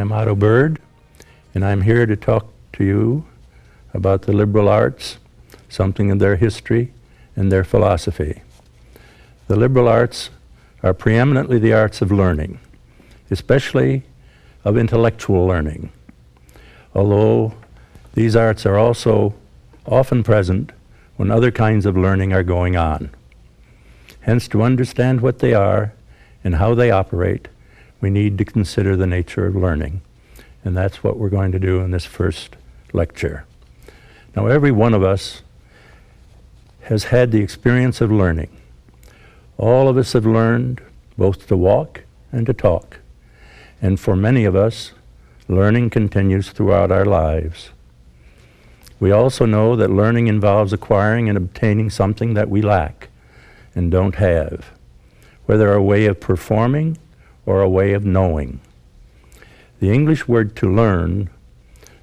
I'm Otto, and I'm here to talk to you about the liberal arts, something of their history and their philosophy. The liberal arts are preeminently the arts of learning, especially of intellectual learning, although these arts are also often present when other kinds of learning are going on. Hence, to understand what they are and how they operate, we need to consider the nature of learning. And that's what we're going to do in this first lecture. Now, every one of us has had the experience of learning. All of us have learned both to walk and to talk. And for many of us, learning continues throughout our lives. We also know that learning involves acquiring and obtaining something that we lack and don't have, whether a way of performing or a way of knowing. The English word to learn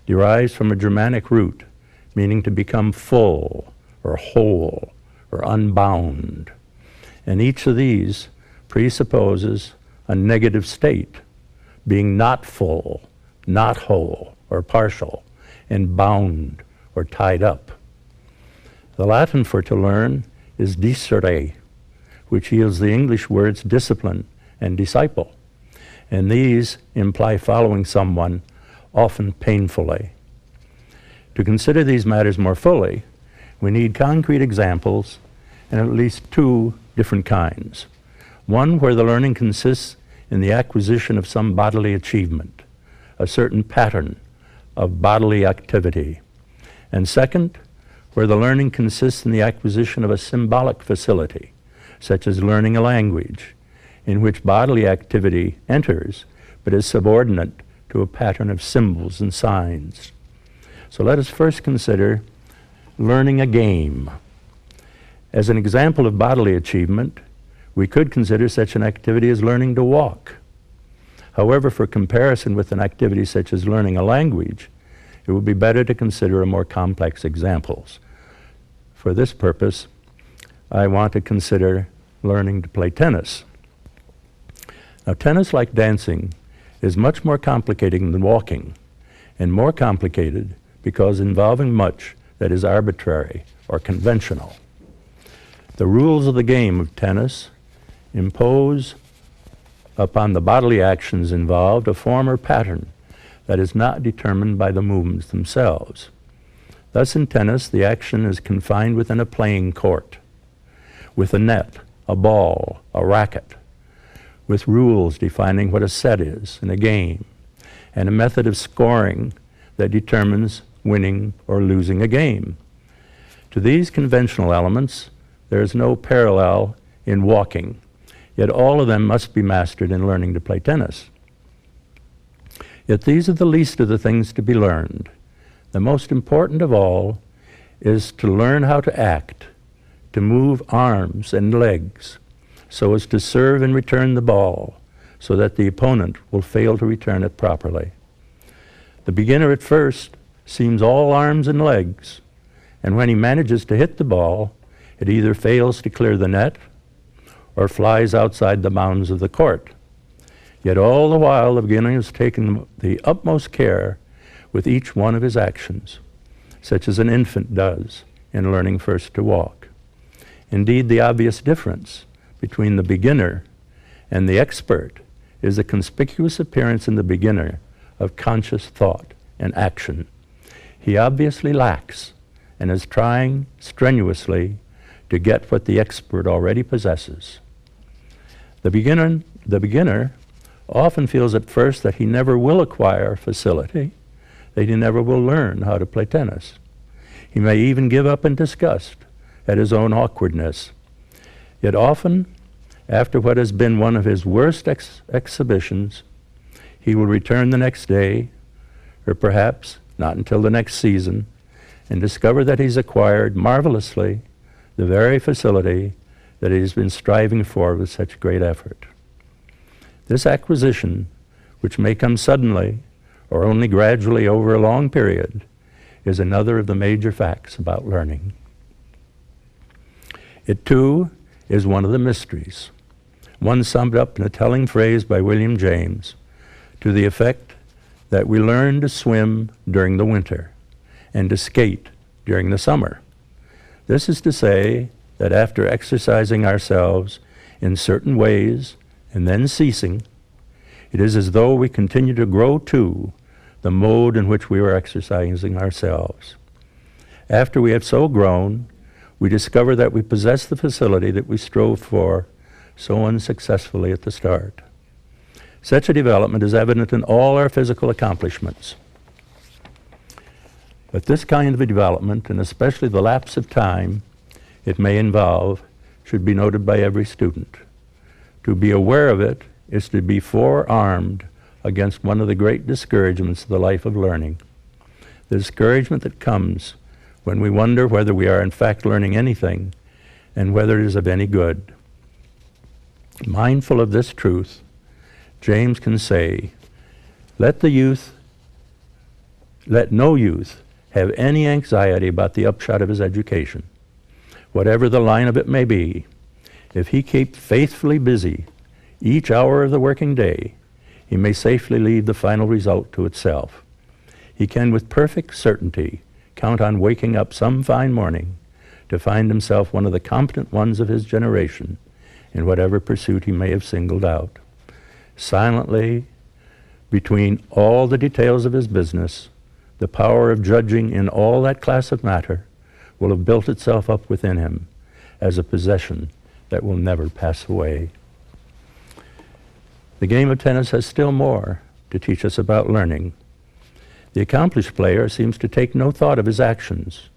derives from a Germanic root, meaning to become full or whole or unbound. And each of these presupposes a negative state, being not full, not whole or partial, and bound or tied up. The Latin for to learn is discere, which yields the English words discipline and disciple. And these imply following someone, often painfully. To consider these matters more fully, we need concrete examples, and at least two different kinds. One where the learning consists in the acquisition of some bodily achievement, a certain pattern of bodily activity. And second, where the learning consists in the acquisition of a symbolic facility, such as learning a language, in which bodily activity enters, but is subordinate to a pattern of symbols and signs. So let us first consider learning a game. As an example of bodily achievement, we could consider such an activity as learning to walk. However, for comparison with an activity such as learning a language, it would be better to consider a more complex examples. For this purpose, I want to consider learning to play tennis. Now, tennis, like dancing, is much more complicated than walking, and more complicated because involving much that is arbitrary or conventional. The rules of the game of tennis impose upon the bodily actions involved a form or pattern that is not determined by the movements themselves. Thus, in tennis, the action is confined within a playing court, with a net, a ball, a racket, with rules defining what a set is in a game, and a method of scoring that determines winning or losing a game. To these conventional elements, there is no parallel in walking, yet all of them must be mastered in learning to play tennis. Yet these are the least of the things to be learned. The most important of all is to learn how to act, to move arms and legs, so as to serve and return the ball, so that the opponent will fail to return it properly. The beginner at first seems all arms and legs, and when he manages to hit the ball, it either fails to clear the net or flies outside the bounds of the court. Yet all the while, the beginner has taken the utmost care with each one of his actions, such as an infant does in learning first to walk. Indeed, the obvious difference between the beginner and the expert is the conspicuous appearance in the beginner of conscious thought and action. He obviously lacks and is trying strenuously to get what the expert already possesses. The beginner often feels at first that he never will acquire facility, that he never will learn how to play tennis. He may even give up in disgust at his own awkwardness. Yet often, after what has been one of his worst exhibitions, he will return the next day, or perhaps not until the next season, and discover that he's acquired marvelously the very facility that he's been striving for with such great effort. This acquisition, which may come suddenly or only gradually over a long period, is another of the major facts about learning. It too is one of the mysteries, one summed up in a telling phrase by William James, to the effect that we learn to swim during the winter and to skate during the summer. This is to say that after exercising ourselves in certain ways and then ceasing, it is as though we continue to grow to the mode in which we were exercising ourselves. After we have so grown, we discover that we possess the facility that we strove for so unsuccessfully at the start. Such a development is evident in all our physical accomplishments. But this kind of a development, and especially the lapse of time it may involve, should be noted by every student. To be aware of it is to be forearmed against one of the great discouragements of the life of learning. The discouragement that comes when we wonder whether we are in fact learning anything and whether it is of any good. Mindful of this truth, James can say, let no youth have any anxiety about the upshot of his education, whatever the line of it may be. If he keep faithfully busy each hour of the working day, he may safely leave the final result to itself. He can with perfect certainty count on waking up some fine morning to find himself one of the competent ones of his generation in whatever pursuit he may have singled out. Silently, between all the details of his business, the power of judging in all that class of matter will have built itself up within him as a possession that will never pass away. The game of tennis has still more to teach us about learning. The accomplished player seems to take no thought of his actions.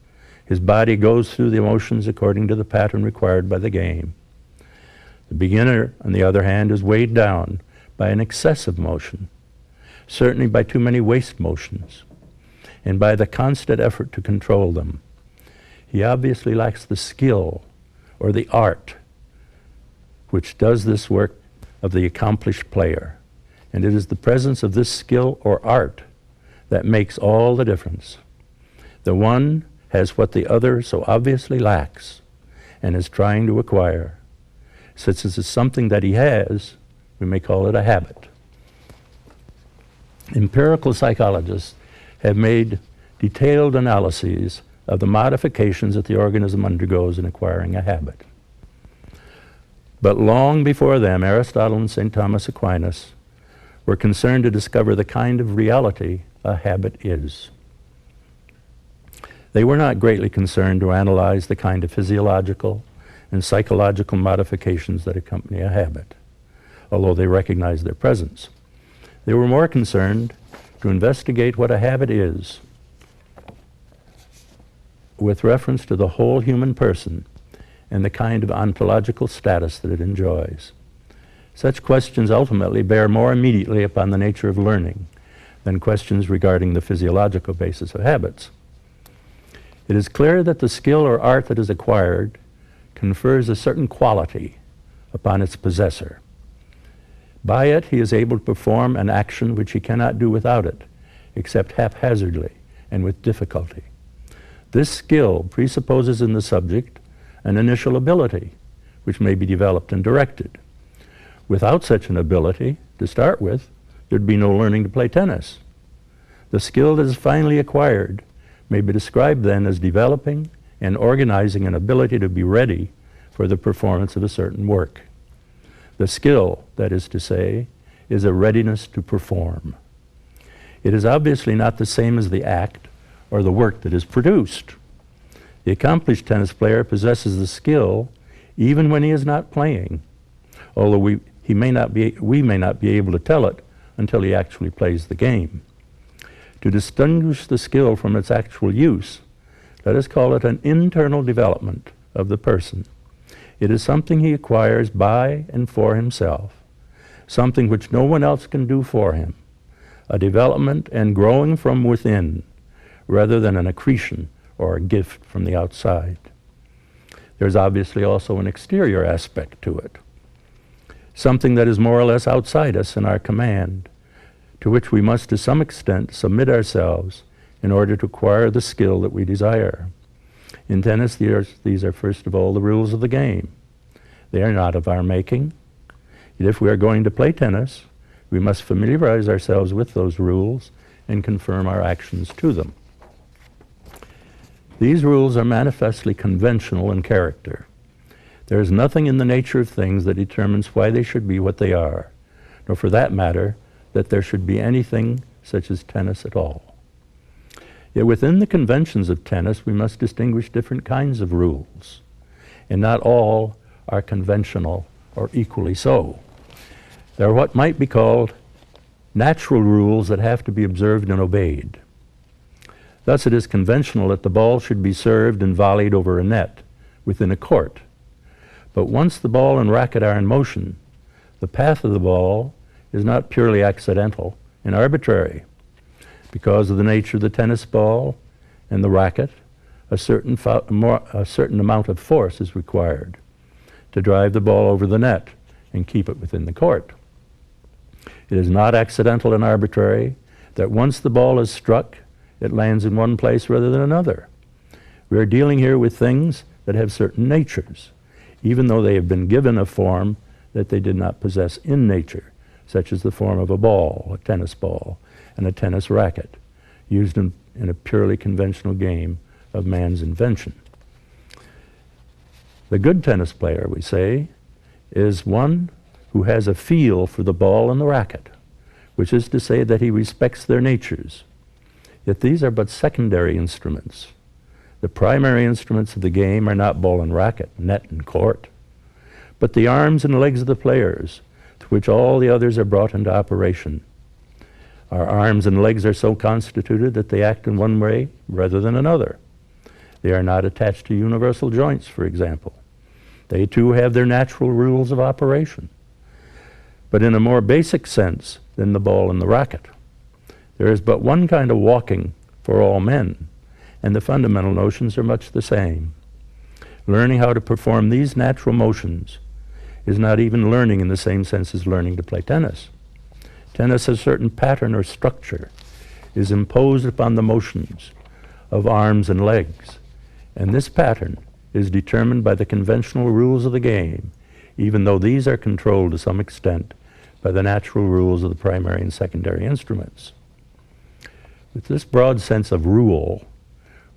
His body goes through the motions according to the pattern required by the game. The beginner, on the other hand, is weighed down by an excessive motion, certainly by too many waste motions, and by the constant effort to control them. He obviously lacks the skill or the art which does this work of the accomplished player. And it is the presence of this skill or art that makes all the difference. The one has what the other so obviously lacks and is trying to acquire. Since this is something that he has, we may call it a habit. Empirical psychologists have made detailed analyses of the modifications that the organism undergoes in acquiring a habit. But long before them, Aristotle and St. Thomas Aquinas were concerned to discover the kind of reality a habit is. They were not greatly concerned to analyze the kind of physiological and psychological modifications that accompany a habit, although they recognized their presence. They were more concerned to investigate what a habit is with reference to the whole human person and the kind of ontological status that it enjoys. Such questions ultimately bear more immediately upon the nature of learning than questions regarding the physiological basis of habits. It is clear that the skill or art that is acquired confers a certain quality upon its possessor. By it, he is able to perform an action which he cannot do without it, except haphazardly and with difficulty. This skill presupposes in the subject an initial ability, which may be developed and directed. Without such an ability, to start with, there'd be no learning to play tennis. The skill that is finally acquired may be described then as developing and organizing an ability to be ready for the performance of a certain work. The skill, that is to say, is a readiness to perform. It is obviously not the same as the act or the work that is produced. The accomplished tennis player possesses the skill even when he is not playing, although we may not be able to tell it until he actually plays the game. To distinguish the skill from its actual use, let us call it an internal development of the person. It is something he acquires by and for himself, something which no one else can do for him, a development and growing from within, rather than an accretion or a gift from the outside. There's obviously also an exterior aspect to it, something that is more or less outside us in our command, to which we must to some extent submit ourselves in order to acquire the skill that we desire. In tennis, these are first of all the rules of the game. They are not of our making. Yet if we are going to play tennis, we must familiarize ourselves with those rules and conform our actions to them. These rules are manifestly conventional in character. There is nothing in the nature of things that determines why they should be what they are, nor for that matter, that there should be anything such as tennis at all. Yet within the conventions of tennis, we must distinguish different kinds of rules, and not all are conventional or equally so. There are what might be called natural rules that have to be observed and obeyed. Thus it is conventional that the ball should be served and volleyed over a net within a court. But once the ball and racket are in motion, the path of the ball is not purely accidental and arbitrary. Because of the nature of the tennis ball and the racket, a certain amount of force is required to drive the ball over the net and keep it within the court. It is not accidental and arbitrary that once the ball is struck, it lands in one place rather than another. We are dealing here with things that have certain natures, even though they have been given a form that they did not possess in nature, such as the form of a ball, a tennis ball, and a tennis racket, used in a purely conventional game of man's invention. The good tennis player, we say, is one who has a feel for the ball and the racket, which is to say that he respects their natures. Yet these are but secondary instruments. The primary instruments of the game are not ball and racket, net and court, but the arms and legs of the players, to which all the others are brought into operation. Our arms and legs are so constituted that they act in one way rather than another. They are not attached to universal joints, for example. They too have their natural rules of operation, but in a more basic sense than the ball and the racket. There is but one kind of walking for all men, and the fundamental notions are much the same. Learning how to perform these natural motions is not even learning in the same sense as learning to play tennis. Tennis, a certain pattern or structure, is imposed upon the motions of arms and legs, and this pattern is determined by the conventional rules of the game, even though these are controlled to some extent by the natural rules of the primary and secondary instruments. With this broad sense of rule,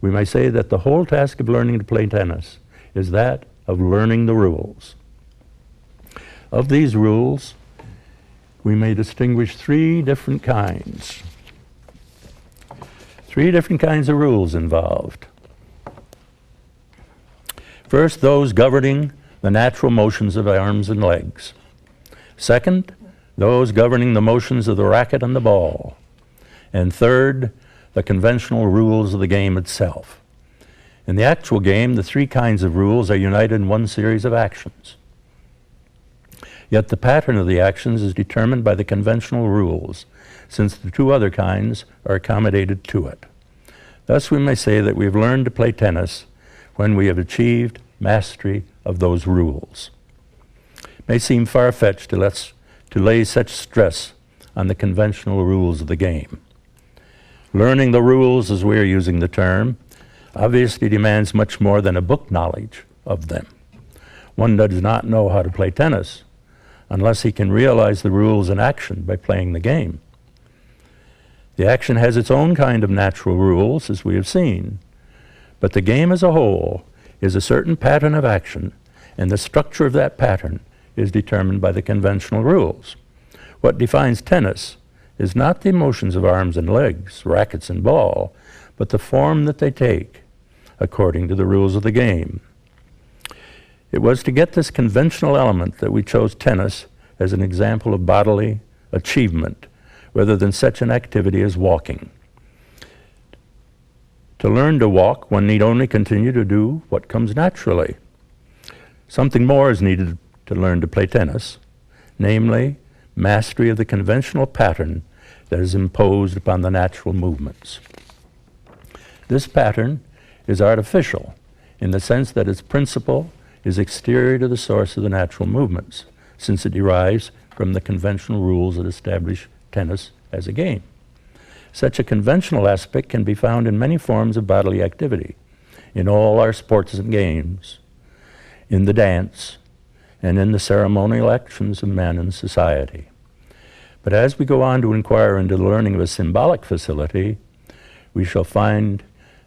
we may say that the whole task of learning to play tennis is that of learning the rules. Of these rules, we may distinguish three different kinds. Three different kinds of rules involved. First, those governing the natural motions of arms and legs. Second, those governing the motions of the racket and the ball. And third, the conventional rules of the game itself. In the actual game, the three kinds of rules are united in one series of actions. Yet the pattern of the actions is determined by the conventional rules, since the two other kinds are accommodated to it. Thus we may say that we have learned to play tennis when we have achieved mastery of those rules. It may seem far-fetched to lay such stress on the conventional rules of the game. Learning the rules, as we are using the term, obviously demands much more than a book knowledge of them. One does not know how to play tennis unless he can realize the rules in action by playing the game. The action has its own kind of natural rules, as we have seen, but the game as a whole is a certain pattern of action, and the structure of that pattern is determined by the conventional rules. What defines tennis is not the motions of arms and legs, rackets and ball, but the form that they take according to the rules of the game. It was to get this conventional element that we chose tennis as an example of bodily achievement, rather than such an activity as walking. To learn to walk, one need only continue to do what comes naturally. Something more is needed to learn to play tennis, namely, mastery of the conventional pattern that is imposed upon the natural movements. This pattern is artificial in the sense that its principle is exterior to the source of the natural movements, since it derives from the conventional rules that establish tennis as a game. Such a conventional aspect can be found in many forms of bodily activity, in all our sports and games, in the dance, and in the ceremonial actions of men in society. But as we go on to inquire into the learning of a symbolic facility, we shall find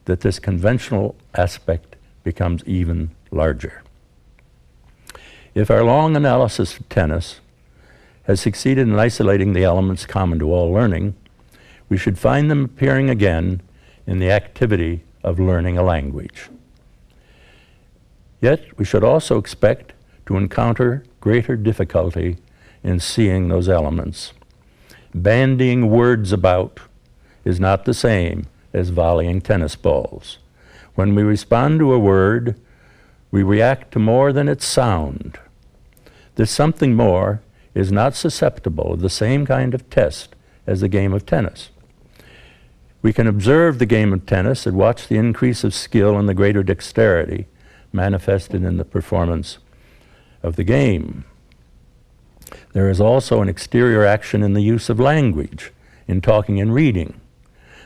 that this conventional aspect becomes even larger. If our long analysis of tennis has succeeded in isolating the elements common to all learning, we should find them appearing again in the activity of learning a language. Yet we should also expect to encounter greater difficulty in seeing those elements. Bandying words about is not the same as volleying tennis balls. When we respond to a word, we react to more than its sound. This something more is not susceptible of the same kind of test as the game of tennis. We can observe the game of tennis and watch the increase of skill and the greater dexterity manifested in the performance of the game. There is also an exterior action in the use of language, in talking and reading.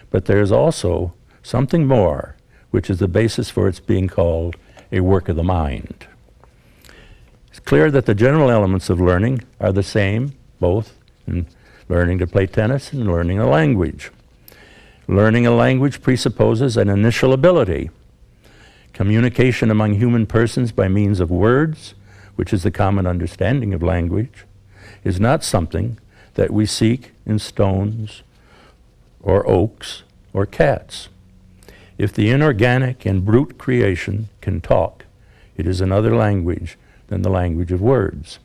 But there is also something more, which is the basis for its being called a work of the mind. It's clear that the general elements of learning are the same, both in learning to play tennis and learning a language. Learning a language presupposes an initial ability. Communication among human persons by means of words, which is the common understanding of language, is not something that we seek in stones or oaks or cats. If the inorganic and brute creation can talk, it is another language than the language of words.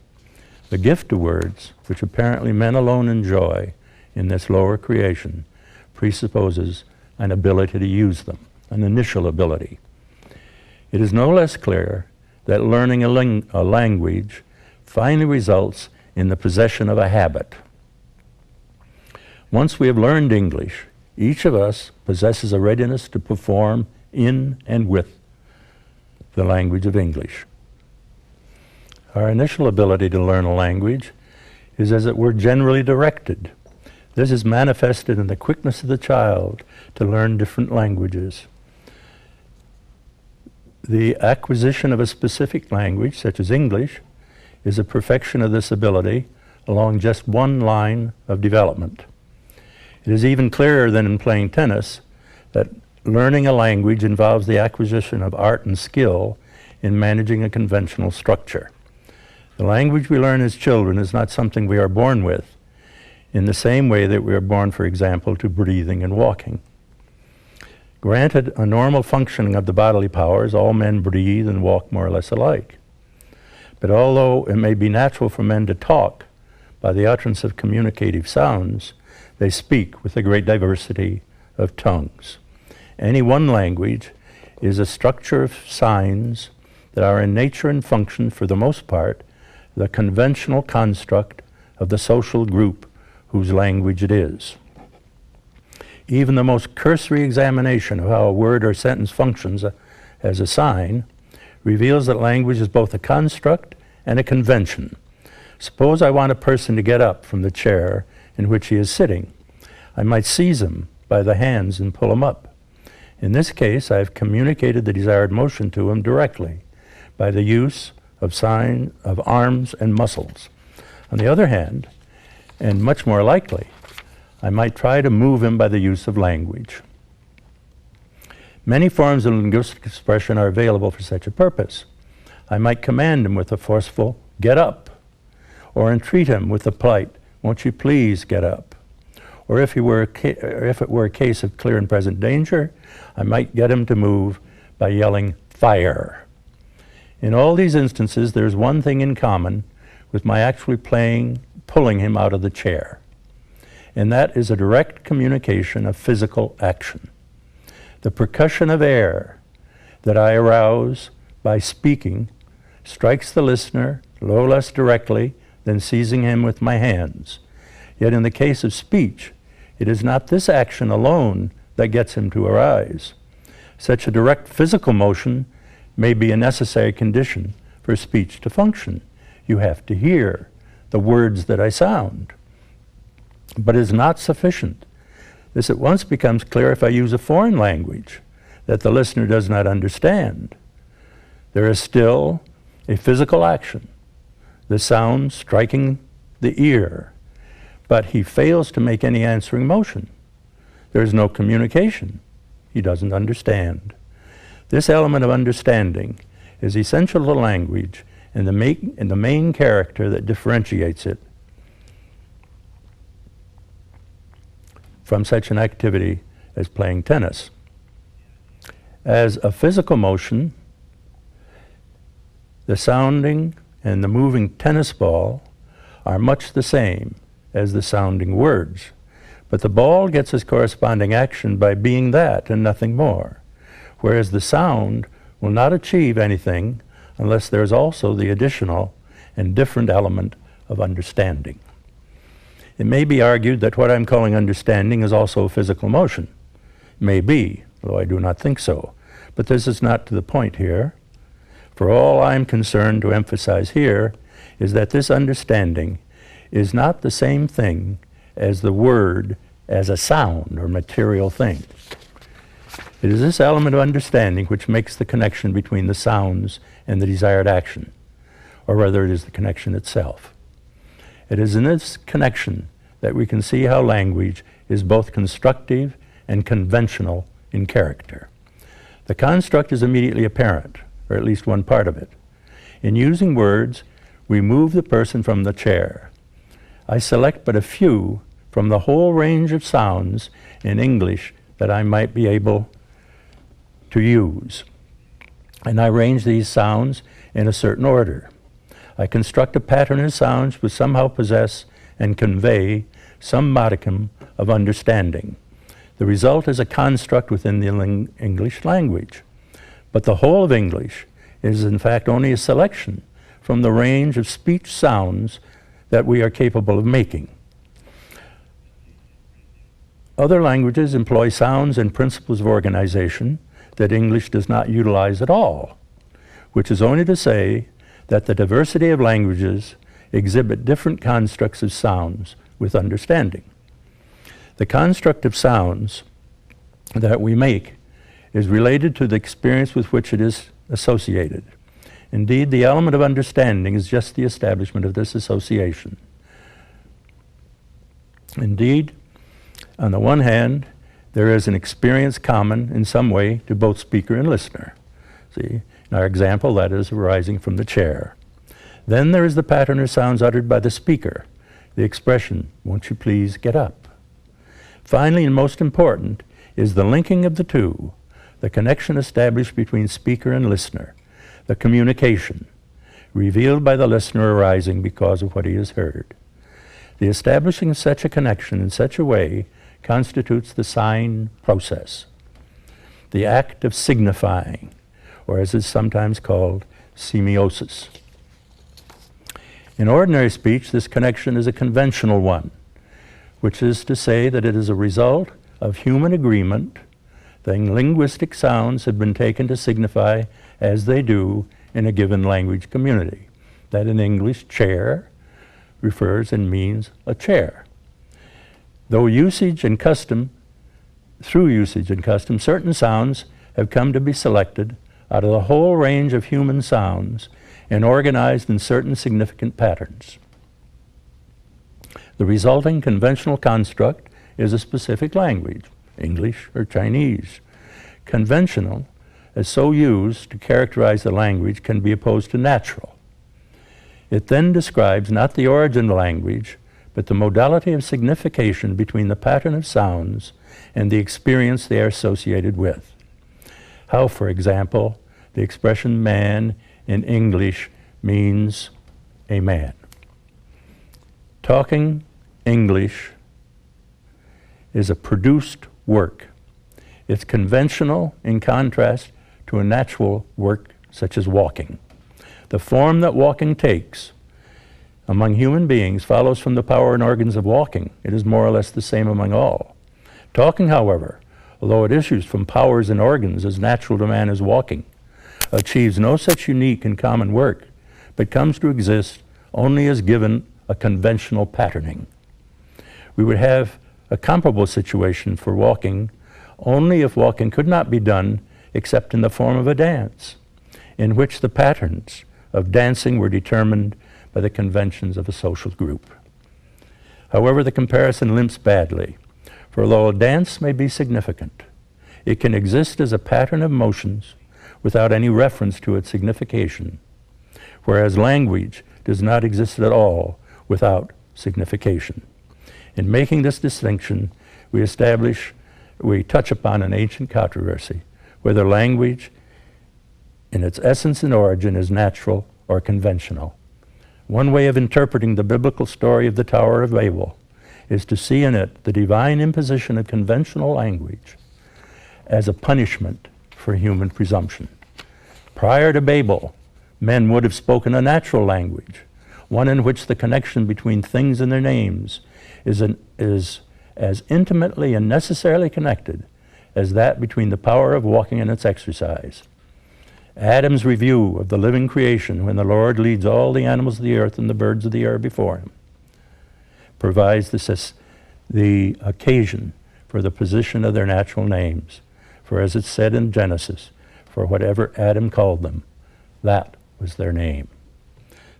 The gift of words, which apparently men alone enjoy in this lower creation, presupposes an ability to use them, an initial ability. It is no less clear that learning a language finally results in the possession of a habit. Once we have learned English, each of us possesses a readiness to perform in and with the language of English. Our initial ability to learn a language is, as it were, generally directed. This is manifested in the quickness of the child to learn different languages. The acquisition of a specific language, such as English, is a perfection of this ability along just one line of development. It is even clearer than in playing tennis that learning a language involves the acquisition of art and skill in managing a conventional structure. The language we learn as children is not something we are born with, in the same way that we are born, for example, to breathing and walking. Granted a normal functioning of the bodily powers, all men breathe and walk more or less alike. But although it may be natural for men to talk by the utterance of communicative sounds, they speak with a great diversity of tongues. Any one language is a structure of signs that are in nature and function, for the most part, the conventional construct of the social group whose language it is. Even the most cursory examination of how a word or sentence functions as a sign reveals that language is both a construct and a convention. Suppose I want a person to get up from the chair in which he is sitting. I might seize him by the hands and pull him up. In this case, I have communicated the desired motion to him directly by the use of sign of arms and muscles. On the other hand, and much more likely, I might try to move him by the use of language. Many forms of linguistic expression are available for such a purpose. I might command him with a forceful, "Get up," or entreat him with the polite, "Won't you please get up?" Or if it were a case of clear and present danger, I might get him to move by yelling, "Fire." In all these instances, there is one thing in common with my actually pulling him out of the chair, and that is a direct communication of physical action. The percussion of air that I arouse by speaking strikes the listener no less directly than seizing him with my hands. Yet in the case of speech, it is not this action alone that gets him to arise. Such a direct physical motion may be a necessary condition for speech to function. You have to hear the words that I sound. But it is not sufficient. This at once becomes clear if I use a foreign language that the listener does not understand. There is still a physical action, the sound striking the ear. but he fails to make any answering motion. There is no communication. He doesn't understand. This element of understanding is essential to language and the main character that differentiates it from such an activity as playing tennis. As a physical motion, the sounding and the moving tennis ball are much the same as the sounding words, but the ball gets its corresponding action by being that and nothing more, whereas the sound will not achieve anything unless there is also the additional and different element of understanding. It may be argued that what I'm calling understanding is also a physical motion. It may be, though I do not think so. But this is not to the point here. For all I'm concerned to emphasize here is that this understanding is not the same thing as the word as a sound or material thing. It is this element of understanding which makes the connection between the sounds and the desired action, or rather it is the connection itself. It is in this connection that we can see how language is both constructive and conventional in character. The construct is immediately apparent, or at least one part of it. In using words, we move the person from the chair. I select but a few from the whole range of sounds in English that I might be able to use. And I arrange these sounds in a certain order. I construct a pattern of sounds which somehow possess and convey some modicum of understanding. The result is a construct within the English language. But the whole of English is in fact only a selection from the range of speech sounds that we are capable of making. Other languages employ sounds and principles of organization that English does not utilize at all, which is only to say that the diversity of languages exhibit different constructs of sounds with understanding. The construct of sounds that we make is related to the experience with which it is associated. Indeed, the element of understanding is just the establishment of this association. Indeed, on the one hand, there is an experience common in some way to both speaker and listener. See, in our example, that is arising from the chair. Then there is the pattern of sounds uttered by the speaker, the expression, "Won't you please get up?" Finally, and most important, is the linking of the two, the connection established between speaker and listener, the communication, revealed by the listener arising because of what he has heard. The establishing of such a connection in such a way constitutes the sign process, the act of signifying, or as is sometimes called, semiosis. In ordinary speech, this connection is a conventional one, which is to say that it is a result of human agreement. The linguistic sounds have been taken to signify as they do in a given language community. That in English, chair refers and means a chair. Through usage and custom, certain sounds have come to be selected out of the whole range of human sounds and organized in certain significant patterns. The resulting conventional construct is a specific language, English or Chinese. Conventional, as so used to characterize the language, can be opposed to natural. It then describes not the origin of language, but the modality of signification between the pattern of sounds and the experience they are associated with. How, for example, the expression man in English means a man. Talking English is a produced work. It's conventional in contrast to a natural work such as walking. The form that walking takes among human beings follows from the power and organs of walking. It is more or less the same among all. Talking, however, although it issues from powers and organs as natural to man as walking, achieves no such unique and common work, but comes to exist only as given a conventional patterning. We would have a comparable situation for walking only if walking could not be done except in the form of a dance, in which the patterns of dancing were determined by the conventions of a social group. However, the comparison limps badly, for although a dance may be significant, it can exist as a pattern of motions without any reference to its signification, whereas language does not exist at all without signification. In making this distinction, we touch upon an ancient controversy, whether language in its essence and origin is natural or conventional. One way of interpreting the biblical story of the Tower of Babel is to see in it the divine imposition of conventional language as a punishment for human presumption. Prior to Babel, men would have spoken a natural language, one in which the connection between things and their names is as intimately and necessarily connected as that between the power of walking and its exercise. Adam's review of the living creation, when the Lord leads all the animals of the earth and the birds of the air before him, provides the occasion for the position of their natural names. For as it said in Genesis, for whatever Adam called them, that was their name.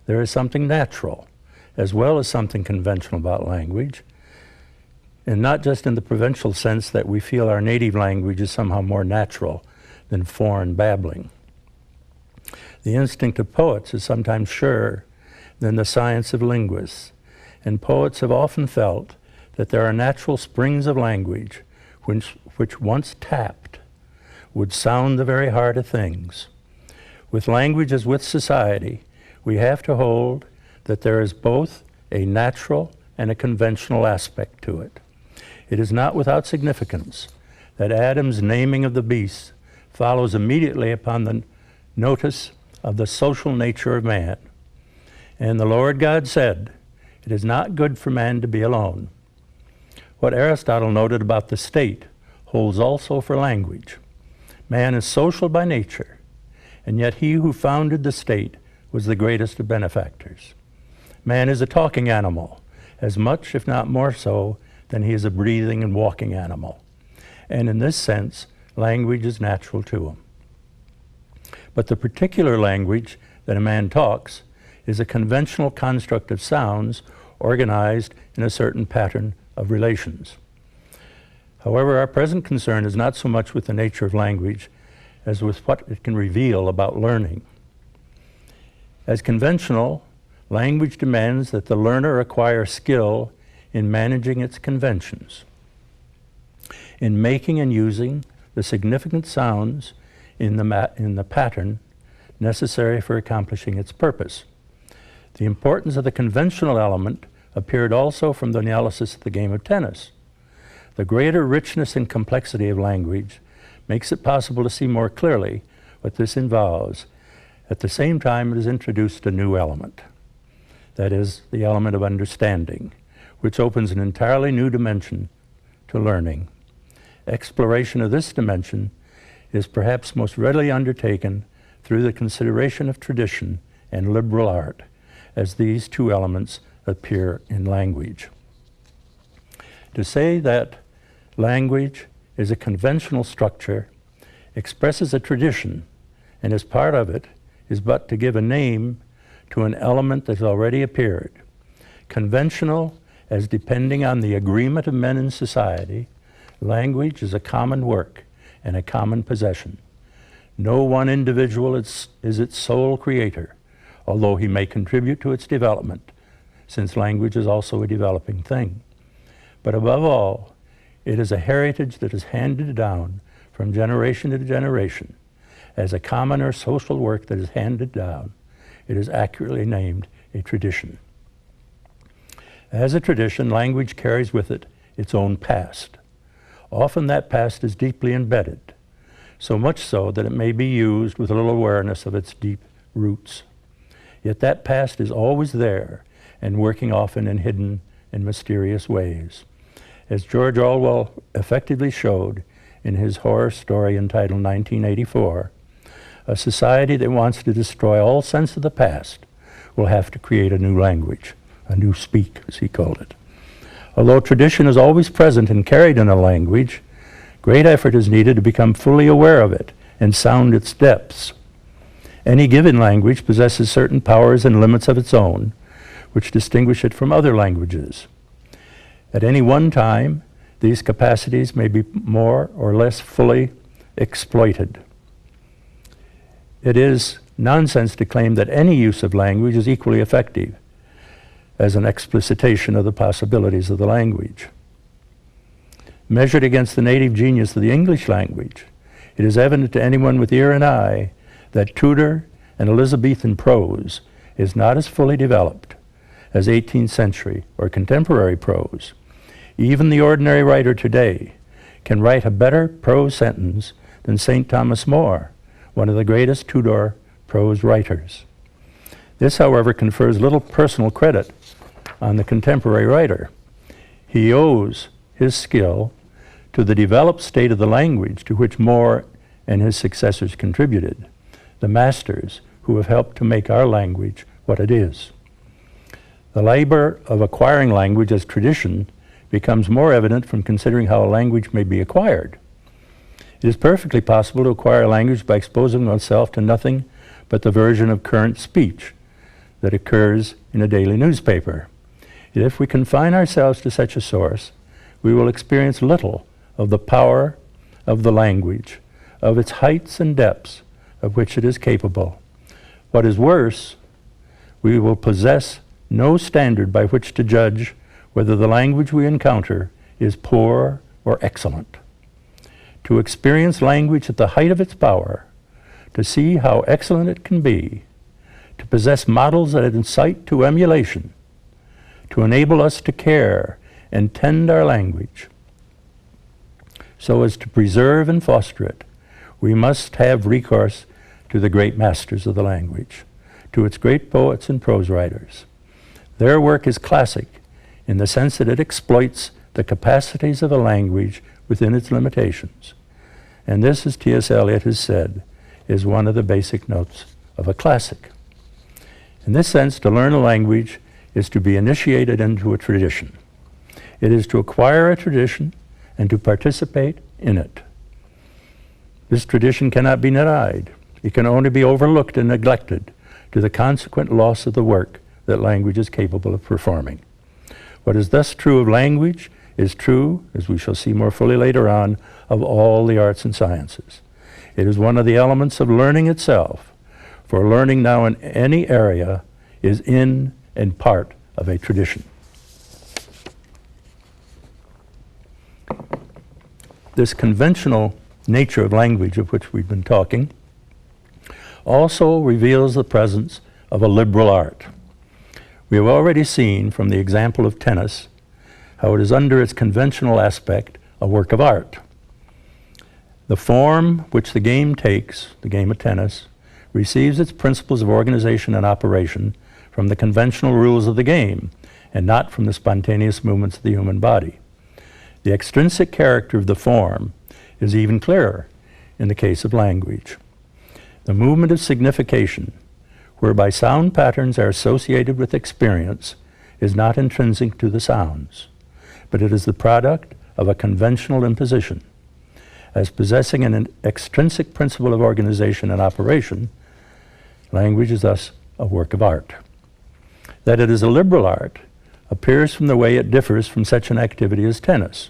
There is something natural as well as something conventional about language, and not just in the provincial sense that we feel our native language is somehow more natural than foreign babbling. The instinct of poets is sometimes surer than the science of linguists, and poets have often felt that there are natural springs of language which once tapped would sound the very heart of things. With language as with society, we have to hold that there is both a natural and a conventional aspect to it. It is not without significance that Adam's naming of the beasts follows immediately upon the notice of the social nature of man. And the Lord God said, "It is not good for man to be alone." What Aristotle noted about the state holds also for language. Man is social by nature, and yet he who founded the state was the greatest of benefactors. Man is a talking animal, as much, if not more so, than he is a breathing and walking animal. And in this sense, language is natural to him. But the particular language that a man talks is a conventional construct of sounds organized in a certain pattern of relations. However, our present concern is not so much with the nature of language as with what it can reveal about learning. As conventional, language demands that the learner acquire skill in managing its conventions, in making and using the significant sounds in the pattern necessary for accomplishing its purpose. The importance of the conventional element appeared also from the analysis of the game of tennis. The greater richness and complexity of language makes it possible to see more clearly what this involves. At the same time, it has introduced a new element. That is, the element of understanding, which opens an entirely new dimension to learning. Exploration of this dimension is perhaps most readily undertaken through the consideration of tradition and liberal art, as these two elements appear in language. To say that language is a conventional structure, expresses a tradition, and as part of it is but to give a name to an element that has already appeared. Conventional as depending on the agreement of men in society, language is a common work and a common possession. No one individual is its sole creator, although he may contribute to its development, since language is also a developing thing. But above all, it is a heritage that is handed down from generation to generation. As a common or social work that is handed down, it is accurately named a tradition. As a tradition, language carries with it its own past. Often that past is deeply embedded, so much so that it may be used with little awareness of its deep roots. Yet that past is always there and working often in hidden and mysterious ways. As George Orwell effectively showed in his horror story entitled 1984, a society that wants to destroy all sense of the past will have to create a new language, a new speak, as he called it. Although tradition is always present and carried in a language, great effort is needed to become fully aware of it and sound its depths. Any given language possesses certain powers and limits of its own, which distinguish it from other languages. At any one time, these capacities may be more or less fully exploited. It is nonsense to claim that any use of language is equally effective as an explicitation of the possibilities of the language. Measured against the native genius of the English language, it is evident to anyone with ear and eye that Tudor and Elizabethan prose is not as fully developed as 18th century or contemporary prose. Even the ordinary writer today can write a better prose sentence than St. Thomas More, one of the greatest Tudor prose writers. This, however, confers little personal credit on the contemporary writer. He owes his skill to the developed state of the language to which More and his successors contributed, the masters who have helped to make our language what it is. The labor of acquiring language as tradition becomes more evident from considering how a language may be acquired. It is perfectly possible to acquire a language by exposing oneself to nothing but the version of current speech that occurs in a daily newspaper. Yet if we confine ourselves to such a source, we will experience little of the power of the language, of its heights and depths of which it is capable. What is worse, we will possess no standard by which to judge whether the language we encounter is poor or excellent. To experience language at the height of its power, to see how excellent it can be, to possess models that incite to emulation, to enable us to care and tend our language, so as to preserve and foster it, we must have recourse to the great masters of the language, to its great poets and prose writers. Their work is classic in the sense that it exploits the capacities of a language within its limitations. And this, as T.S. Eliot has said, is one of the basic notes of a classic. In this sense, to learn a language is to be initiated into a tradition. It is to acquire a tradition and to participate in it. This tradition cannot be denied. It can only be overlooked and neglected to the consequent loss of the work that language is capable of performing. What is thus true of language is true, as we shall see more fully later on, of all the arts and sciences. It is one of the elements of learning itself, for learning now in any area is in and part of a tradition. This conventional nature of language of which we've been talking also reveals the presence of a liberal art. We have already seen from the example of tennis how it is under its conventional aspect a work of art. The form which the game takes, the game of tennis, receives its principles of organization and operation from the conventional rules of the game and not from the spontaneous movements of the human body. The extrinsic character of the form is even clearer in the case of language. The movement of signification, whereby sound patterns are associated with experience, is not intrinsic to the sounds, but it is the product of a conventional imposition. As possessing an extrinsic principle of organization and operation, language is thus a work of art. That it is a liberal art appears from the way it differs from such an activity as tennis.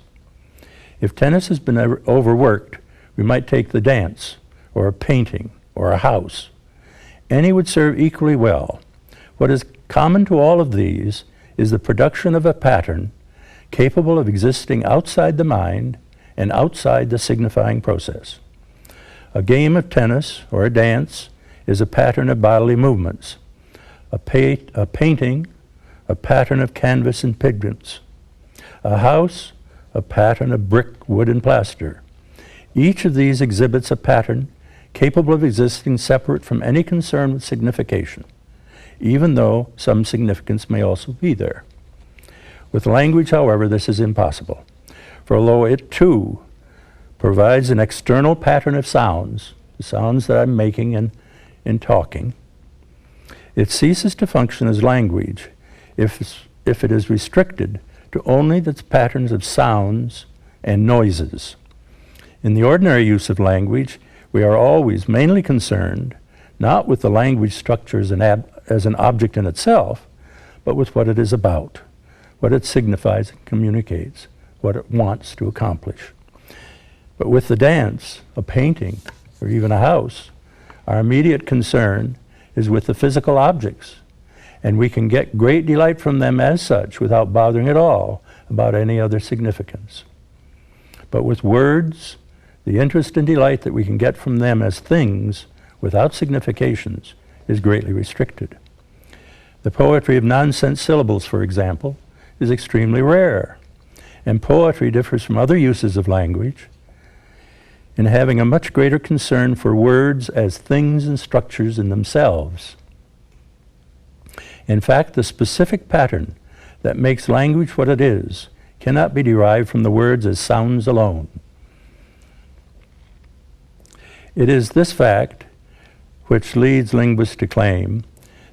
If tennis has been overworked, we might take the dance, or a painting, or a house. Any would serve equally well. What is common to all of these is the production of a pattern capable of existing outside the mind and outside the signifying process. A game of tennis or a dance is a pattern of bodily movements. A painting, a pattern of canvas and pigments. A house, a pattern of brick, wood, and plaster. Each of these exhibits a pattern capable of existing separate from any concern with signification, even though some significance may also be there. With language, however, this is impossible, for although it too provides an external pattern of sounds, the sounds that I'm making in talking, it ceases to function as language if it is restricted to only the patterns of sounds and noises. In the ordinary use of language, we are always mainly concerned not with the language structure as an object in itself, but with what it is about, what it signifies and communicates, what it wants to accomplish. But with the dance, a painting, or even a house, our immediate concern is with the physical objects, and we can get great delight from them as such without bothering at all about any other significance. But with words, the interest and delight that we can get from them as things without significations is greatly restricted. The poetry of nonsense syllables, for example, is extremely rare, and poetry differs from other uses of language in having a much greater concern for words as things and structures in themselves. In fact, the specific pattern that makes language what it is cannot be derived from the words as sounds alone. It is this fact which leads linguists to claim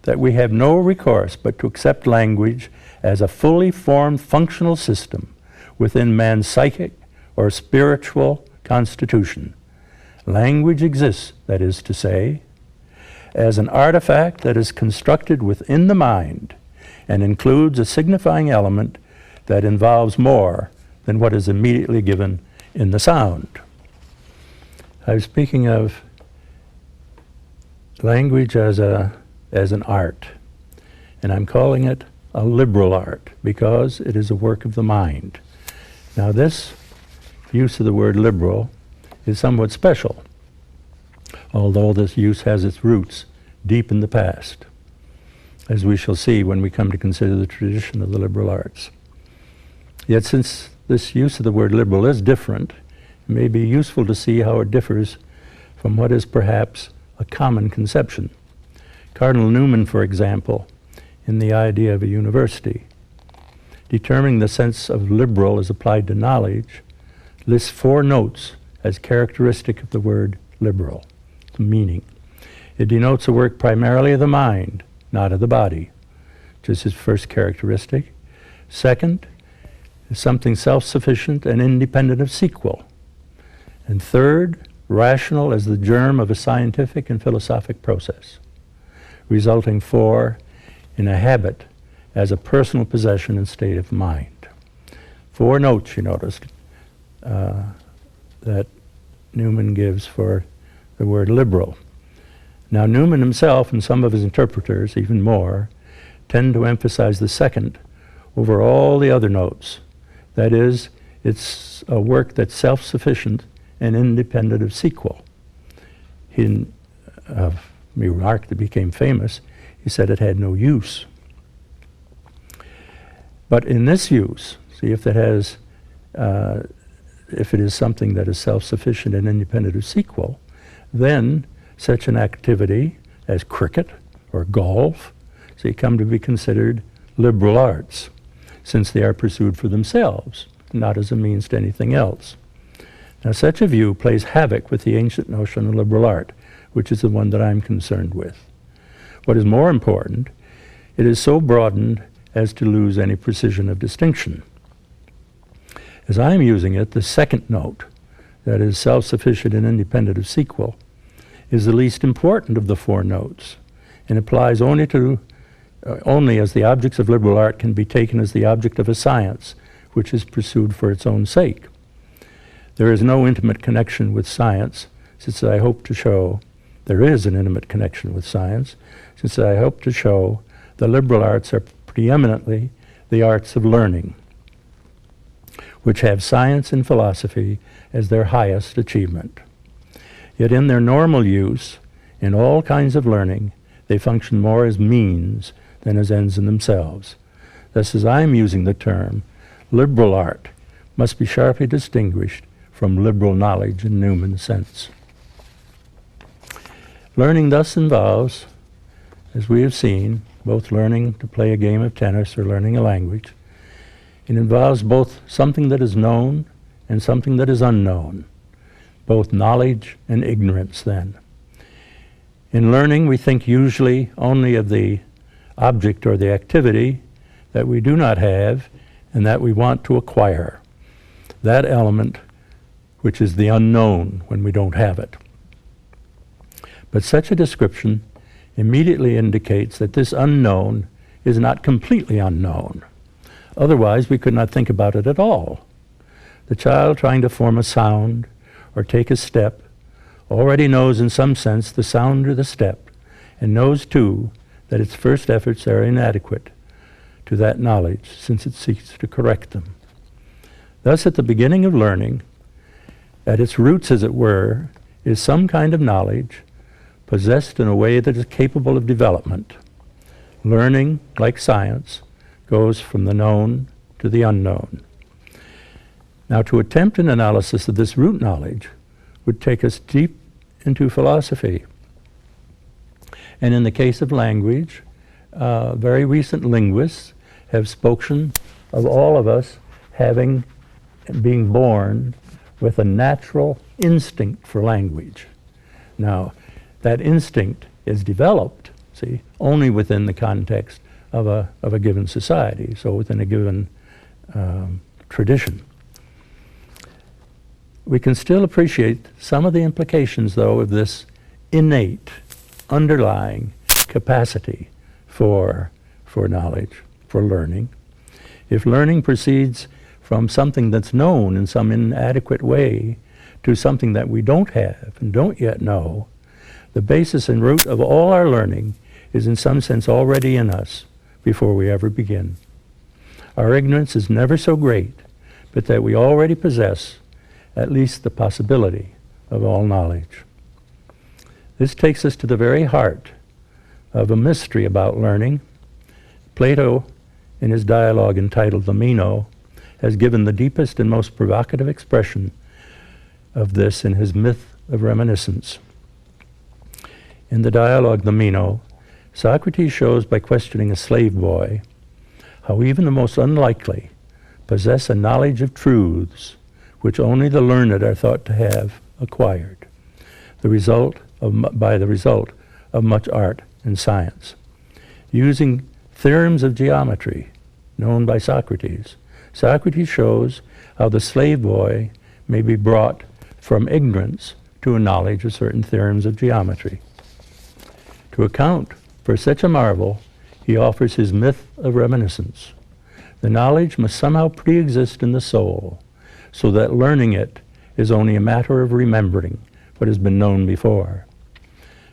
that we have no recourse but to accept language as a fully formed functional system within man's psychic or spiritual constitution. Language exists, that is to say, as an artifact that is constructed within the mind and includes a signifying element that involves more than what is immediately given in the sound. I was speaking of language as an art, and I'm calling it a liberal art because it is a work of the mind. Now this use of the word liberal is somewhat special, although this use has its roots deep in the past, as we shall see when we come to consider the tradition of the liberal arts. Yet since this use of the word liberal is different, it may be useful to see how it differs from what is perhaps a common conception. Cardinal Newman, for example, in The Idea of a University, determining the sense of liberal as applied to knowledge, lists 4 notes as characteristic of the word liberal, the meaning. It denotes a work primarily of the mind, not of the body, which is his first characteristic. Second, is something self-sufficient and independent of sequel. And third, rational as the germ of a scientific and philosophic process, resulting 4, in a habit as a personal possession and state of mind. 4 notes, you noticed, that Newman gives for the word liberal. Now Newman himself and some of his interpreters, even more, tend to emphasize the second over all the other notes. That is, it's a work that's self-sufficient and independent of sequel. He remark that became famous, he said it had no use. But in this use, see if it has, if it is something that is self-sufficient and independent of sequel, then such an activity as cricket or golf, see, come to be considered liberal arts, since they are pursued for themselves, not as a means to anything else. Now such a view plays havoc with the ancient notion of liberal art, which is the one that I'm concerned with. What is more important, it is so broadened as to lose any precision of distinction. As I'm using it, the second note, that is self-sufficient and independent of sequel, is the least important of the 4 notes, and applies only to only as the objects of liberal art can be taken as the object of a science which is pursued for its own sake. There is no intimate connection with science, since I hope to show there is an intimate connection with science, since I hope to show the liberal arts are preeminently the arts of learning, which have science and philosophy as their highest achievement. Yet in their normal use, in all kinds of learning, they function more as means than as ends in themselves. Thus, as I am using the term, liberal art must be sharply distinguished from liberal knowledge in Newman's sense. Learning thus involves, as we have seen, both learning to play a game of tennis or learning a language. It involves both something that is known and something that is unknown, both knowledge and ignorance then. In learning, we think usually only of the object or the activity that we do not have and that we want to acquire. That element which is the unknown when we don't have it. But such a description immediately indicates that this unknown is not completely unknown. Otherwise, we could not think about it at all. The child trying to form a sound or take a step already knows in some sense the sound or the step, and knows too that its first efforts are inadequate to that knowledge, since it seeks to correct them. Thus, at the beginning of learning, at its roots, as it were, is some kind of knowledge possessed in a way that is capable of development. Learning, like science, goes from the known to the unknown. Now, to attempt an analysis of this root knowledge would take us deep into philosophy. And in the case of language, very recent linguists have spoken of all of us being born with a natural instinct for language. Now, that instinct is developed, see, only within the context of a given society, so within a given tradition. We can still appreciate some of the implications, though, of this innate, underlying capacity for knowledge, for learning. If learning proceeds from something that's known in some inadequate way to something that we don't have and don't yet know, the basis and root of all our learning is in some sense already in us before we ever begin. Our ignorance is never so great, but that we already possess at least the possibility of all knowledge. This takes us to the very heart of a mystery about learning. Plato, in his dialogue entitled The Meno, has given the deepest and most provocative expression of this in his myth of reminiscence. In the dialogue The Meno, Socrates shows by questioning a slave boy how even the most unlikely possess a knowledge of truths which only the learned are thought to have acquired, by the result of much art and science. Using theorems of geometry known by Socrates, Socrates shows how the slave boy may be brought from ignorance to a knowledge of certain theorems of geometry. To account for such a marvel, he offers his myth of reminiscence. The knowledge must somehow pre-exist in the soul, so that learning it is only a matter of remembering what has been known before.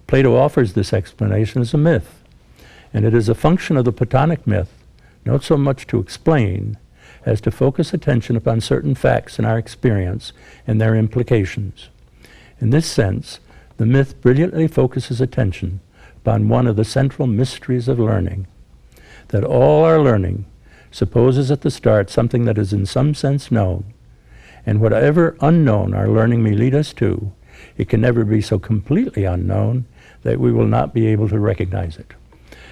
Plato offers this explanation as a myth, and it is a function of the Platonic myth not so much to explain as to focus attention upon certain facts in our experience and their implications. In this sense, the myth brilliantly focuses attention upon one of the central mysteries of learning, that all our learning supposes at the start something that is in some sense known, and whatever unknown our learning may lead us to, it can never be so completely unknown that we will not be able to recognize it.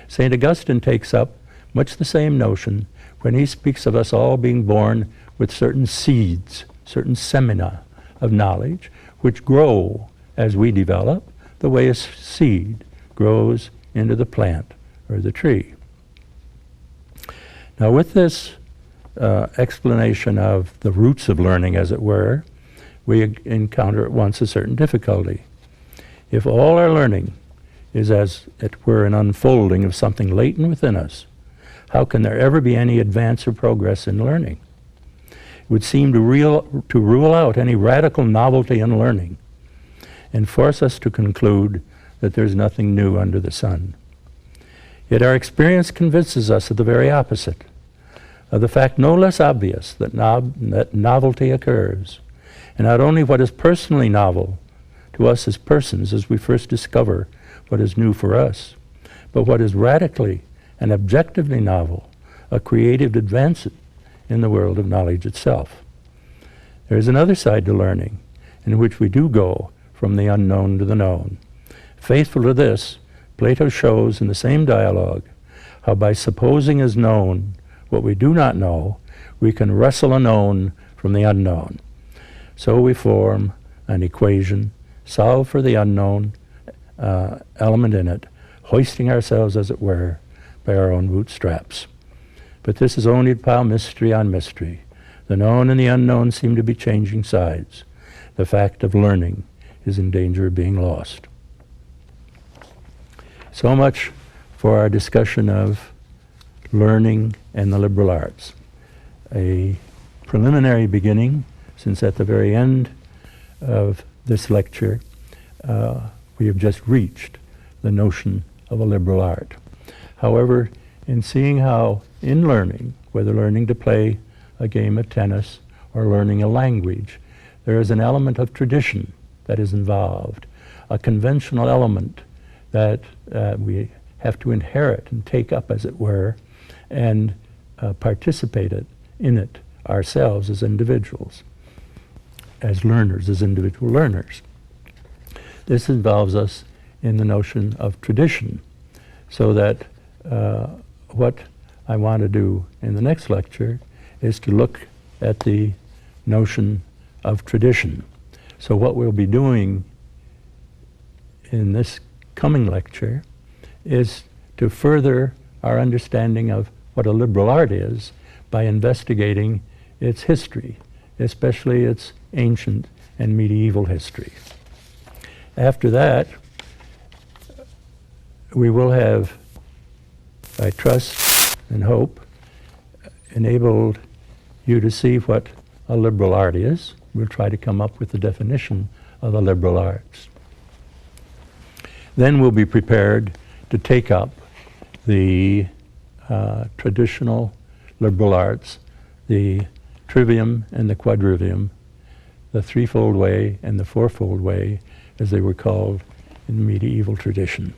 St. Augustine takes up much the same notion when he speaks of us all being born with certain seeds, certain semina of knowledge, which grow as we develop, the way a seed grows into the plant or the tree. Now, with this explanation of the roots of learning, as it were, we encounter at once a certain difficulty. If all our learning is, as it were, an unfolding of something latent within us, how can there ever be any advance or progress in learning? It would seem to rule out any radical novelty in learning and force us to conclude that there's nothing new under the sun. Yet our experience convinces us of the very opposite, of the fact no less obvious that novelty occurs, and not only what is personally novel to us as persons as we first discover what is new for us, but what is radically and objectively novel, a creative advance in the world of knowledge itself. There is another side to learning, in which we do go from the unknown to the known. Faithful to this, Plato shows in the same dialogue how by supposing as known what we do not know, we can wrestle a known from the unknown. So we form an equation, solve for the unknown element in it, hoisting ourselves, as it were, by our own bootstraps. But this is only to pile mystery on mystery. The known and the unknown seem to be changing sides. The fact of learning is in danger of being lost. So much for our discussion of learning and the liberal arts. a preliminary beginning, since at the very end of this lecture we have just reached the notion of a liberal art. However, in seeing how in learning, whether learning to play a game of tennis or learning a language, there is an element of tradition that is involved, a conventional element that we have to inherit and take up, as it were, and participate in it ourselves as individuals, as learners, as individual learners. This involves us in the notion of tradition, so that what I want to do in the next lecture is to look at the notion of tradition. So what we'll be doing in this coming lecture is to further our understanding of what a liberal art is by investigating its history, especially its ancient and medieval history. After that, we will have, I trust and hope, enabled you to see what a liberal art is. We'll try to come up with the definition of the liberal arts. Then we'll be prepared to take up the traditional liberal arts, the trivium and the quadrivium, the threefold way and the fourfold way, as they were called in the medieval tradition.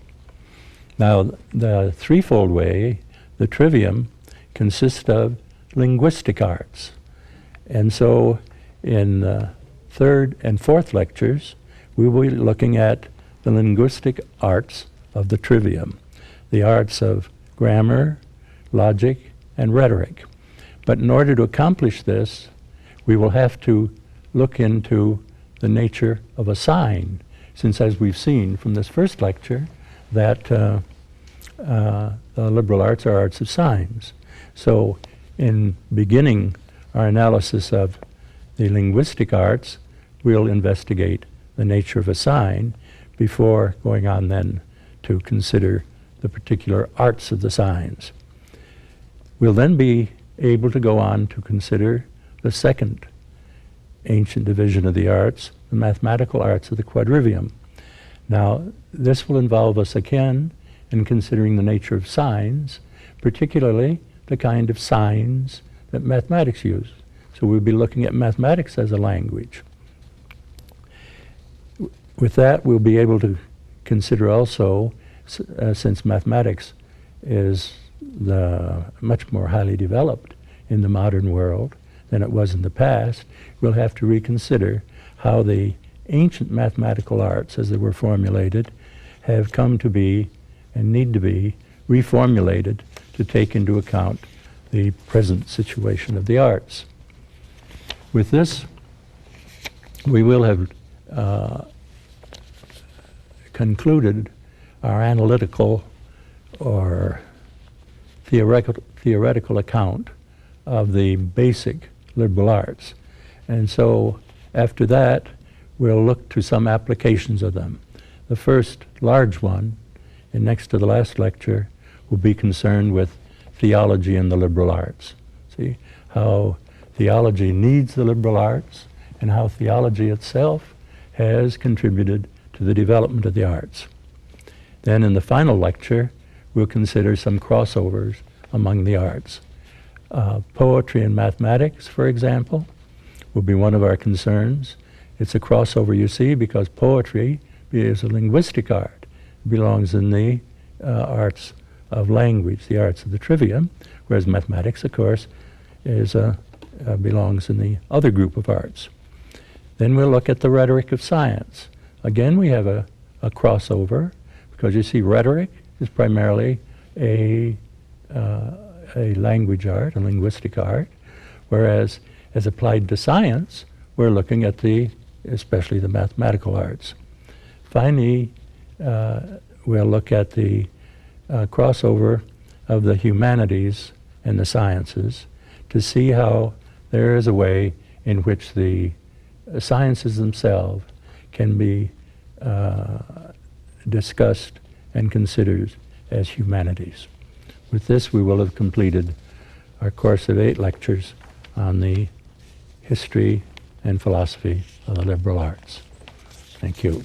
Now, the threefold way, the trivium, consists of linguistic arts. And so in third and fourth lectures, we will be looking at the linguistic arts of the trivium, the arts of grammar, logic, and rhetoric. But in order to accomplish this, we will have to look into the nature of a sign, since, as we've seen from this first lecture, that the liberal arts are arts of signs. So in beginning our analysis of the linguistic arts, we'll investigate the nature of a sign before going on then to consider the particular arts of the signs. We'll then be able to go on to consider the second ancient division of the arts, the mathematical arts of the quadrivium. Now, this will involve us again in considering the nature of signs, particularly the kind of signs that mathematics use. So we'll be looking at mathematics as a language. With that, we'll be able to consider also, since mathematics is much more highly developed in the modern world than it was in the past, we'll have to reconsider how the ancient mathematical arts, as they were formulated, have come to be and need to be reformulated to take into account the present situation of the arts. With this, we will have concluded our analytical or theoretical account of the basic liberal arts. And so after that, we'll look to some applications of them. The first large one, and next to the last lecture, will be concerned with theology and the liberal arts. See how theology needs the liberal arts and how theology itself has contributed to the development of the arts. Then in the final lecture, we'll consider some crossovers among the arts. Poetry and mathematics, for example, will be one of our concerns. It's a crossover, you see, because poetry is a linguistic art. It belongs in the arts of language, the arts of the trivium, whereas mathematics, of course, belongs in the other group of arts. Then we'll look at the rhetoric of science. Again, we have a crossover, because you see, rhetoric is primarily a language art, a linguistic art, whereas as applied to science, we're looking at especially the mathematical arts. Finally, we'll look at the crossover of the humanities and the sciences to see how there is a way in which the sciences themselves can be discussed and considered as humanities. With this, we will have completed our course of 8 lectures on the history and philosophy of the liberal arts. Thank you.